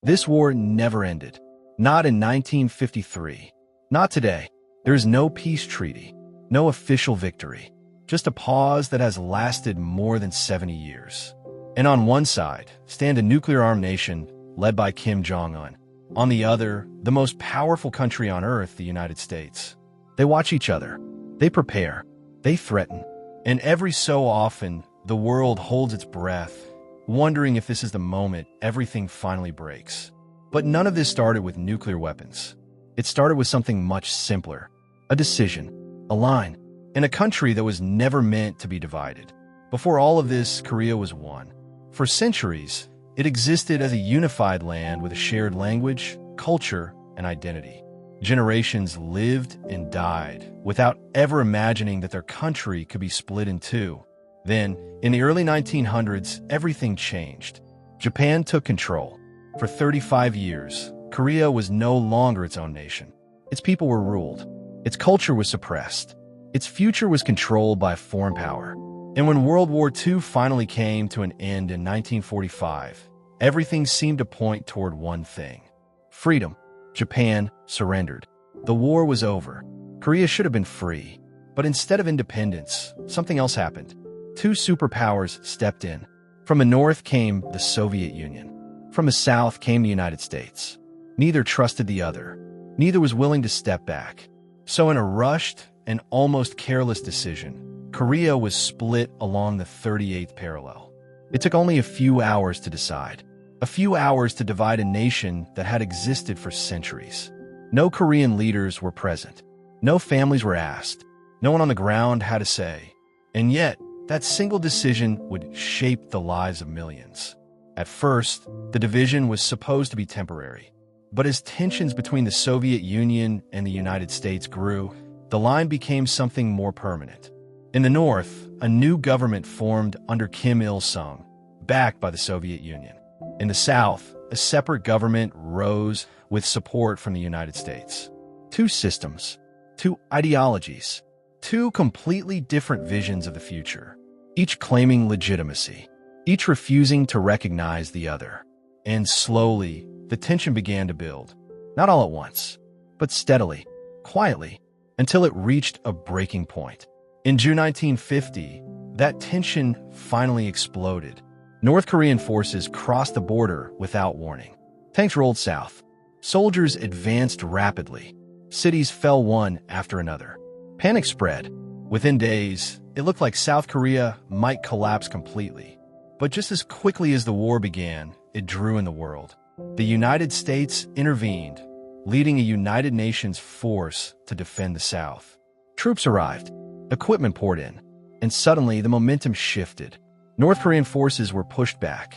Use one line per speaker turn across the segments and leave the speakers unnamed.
This war never ended. Not in 1953. Not today. There is no peace treaty, no official victory, just a pause that has lasted more than 70 years. And on one side, stand a nuclear-armed nation led by Kim Jong-un. On the other, the most powerful country on earth, the United States. They watch each other. They prepare. They threaten. And every so often, the world holds its breath, wondering if this is the moment everything finally breaks. But none of this started with nuclear weapons. It started with something much simpler. A decision, a line, in a country that was never meant to be divided. Before all of this, Korea was one. For centuries, it existed as a unified land with a shared language, culture, and identity. Generations lived and died without ever imagining that their country could be split in two. Then, in the early 1900s, everything changed. Japan took control. For 35 years, Korea was no longer its own nation. Its people were ruled. Its culture was suppressed. Its future was controlled by a foreign power. And when World War II finally came to an end in 1945, everything seemed to point toward one thing: freedom. Japan surrendered. The war was over. Korea should have been free. But instead of independence, something else happened. Two superpowers stepped in. From the north came the Soviet Union. From the south came the United States. Neither trusted the other. Neither was willing to step back. So in a rushed and almost careless decision, Korea was split along the 38th parallel. It took only a few hours to decide. A few hours to divide a nation that had existed for centuries. No Korean leaders were present. No families were asked. No one on the ground had a say. And yet, that single decision would shape the lives of millions. At first, the division was supposed to be temporary. But as tensions between the Soviet Union and the United States grew, the line became something more permanent. In the north, a new government formed under Kim Il-sung, backed by the Soviet Union. In the south, a separate government rose with support from the United States. Two systems, two ideologies, two completely different visions of the future, each claiming legitimacy, each refusing to recognize the other. And slowly, the tension began to build, not all at once, but steadily, quietly, until it reached a breaking point. In June 1950, that tension finally exploded. North Korean forces crossed the border without warning. Tanks rolled south. Soldiers advanced rapidly. Cities fell one after another. Panic spread. Within days, it looked like South Korea might collapse completely. But just as quickly as the war began, it drew in the world. The United States intervened, leading a United Nations force to defend the South. Troops arrived. Equipment poured in. And suddenly, the momentum shifted. North Korean forces were pushed back.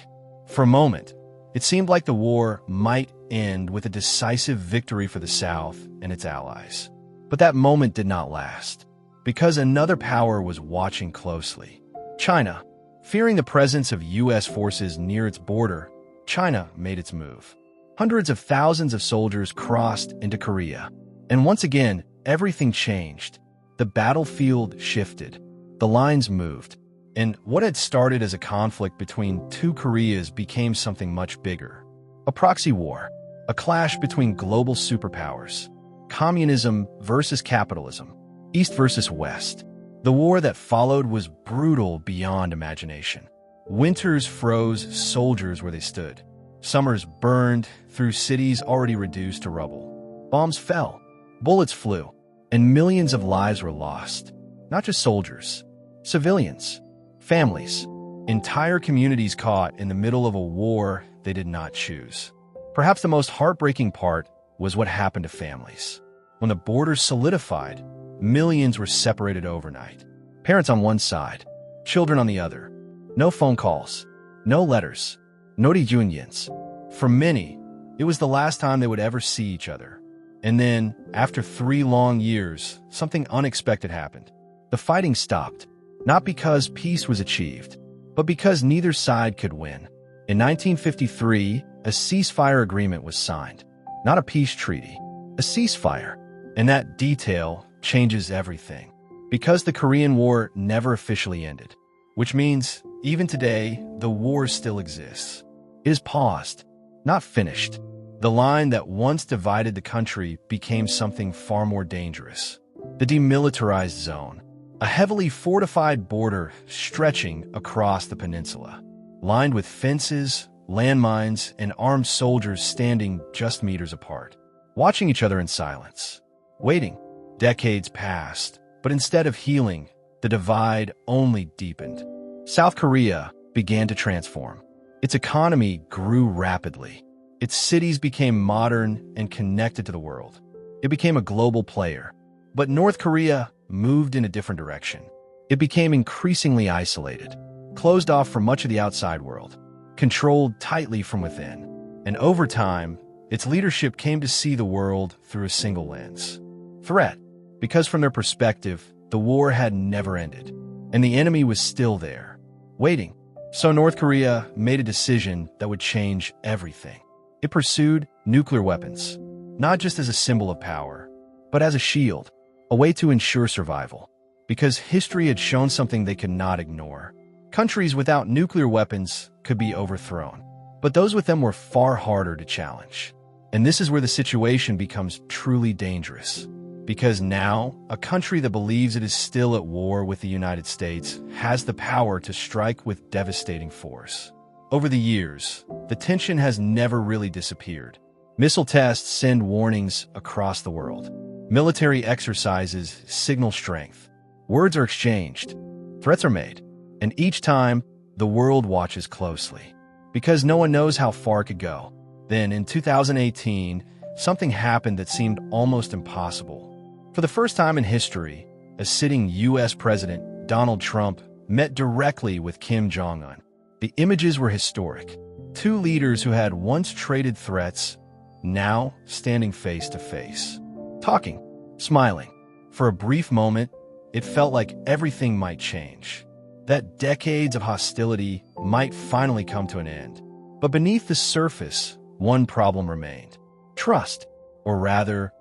For a moment, it seemed like the war might end with a decisive victory for the South and its allies. But that moment did not last, because another power was watching closely. China. Fearing the presence of U.S. forces near its border, China made its move. Hundreds of thousands of soldiers crossed into Korea. And once again, everything changed. The battlefield shifted. The lines moved. And what had started as a conflict between two Koreas became something much bigger. A proxy war, a clash between global superpowers, communism versus capitalism, East versus West. The war that followed was brutal beyond imagination. Winters froze soldiers where they stood. Summers burned through cities already reduced to rubble. Bombs fell, bullets flew, and millions of lives were lost. Not just soldiers, civilians. Families, entire communities caught in the middle of a war they did not choose. Perhaps the most heartbreaking part was what happened to families. When the borders solidified, millions were separated overnight. Parents on one side, children on the other. No phone calls, no letters, no reunions. For many, it was the last time they would ever see each other. And then, after 3 long years, something unexpected happened. The fighting stopped. Not because peace was achieved, but because neither side could win. In 1953, a ceasefire agreement was signed. Not a peace treaty, a ceasefire. And that detail changes everything. Because the Korean War never officially ended. Which means, even today, the war still exists. It is paused. not finished. The line that once divided the country became something far more dangerous. The demilitarized zone, a heavily fortified border stretching across the peninsula, lined with fences, landmines, and armed soldiers standing just meters apart, watching each other in silence, waiting. Decades passed, but instead of healing, the divide only deepened. South Korea began to transform. Its economy grew rapidly. Its cities became modern and connected to the world. It became a global player. But North Korea moved in a different direction. It became increasingly isolated, closed off from much of the outside world, controlled tightly from within. And over time, its leadership came to see the world through a single lens. Threat, because from their perspective, the war had never ended, and the enemy was still there, waiting. So North Korea made a decision that would change everything. It pursued nuclear weapons, not just as a symbol of power, but as a shield, a way to ensure survival. Because history had shown something they could not ignore. Countries without nuclear weapons could be overthrown, but those with them were far harder to challenge. And this is where the situation becomes truly dangerous. Because now, a country that believes it is still at war with the United States has the power to strike with devastating force. Over the years, the tension has never really disappeared. Missile tests send warnings across the world. Military exercises signal strength. Words are exchanged. Threats are made. And each time, the world watches closely. Because no one knows how far it could go. Then, in 2018, something happened that seemed almost impossible. For the first time in history, a sitting U.S. President, Donald Trump, met directly with Kim Jong-un. The images were historic. Two leaders who had once traded threats, now standing face to face. Talking, smiling. For a brief moment, it felt like everything might change. That decades of hostility might finally come to an end. But beneath the surface, one problem remained. Trust, or rather,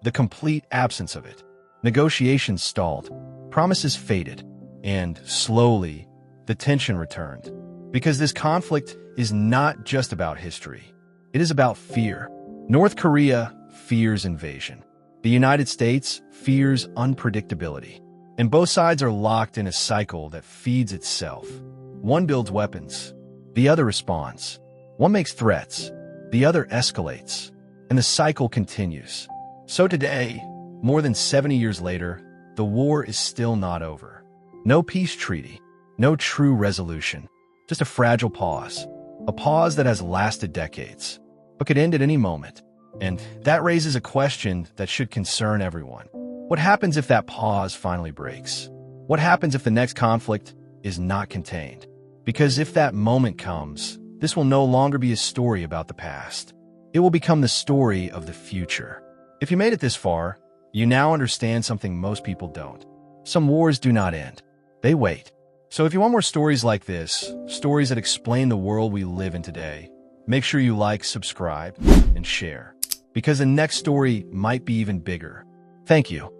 the complete absence of it. Negotiations stalled, promises faded, and slowly, the tension returned. Because this conflict is not just about history. It is about fear. North Korea fears invasion. The United States fears unpredictability. And both sides are locked in a cycle that feeds itself. One builds weapons, the other responds. One makes threats, the other escalates. And the cycle continues. So today, more than 70 years later, the war is still not over. No peace treaty, no true resolution, just a fragile pause. A pause that has lasted decades, but could end at any moment. And that raises a question that should concern everyone. What happens if that pause finally breaks? What happens if the next conflict is not contained? Because if that moment comes, this will no longer be a story about the past. It will become the story of the future. If you made it this far, you now understand something most people don't. Some wars do not end. They wait. So if you want more stories like this, stories that explain the world we live in today, make sure you like, subscribe, and share. Because the next story might be even bigger. Thank you.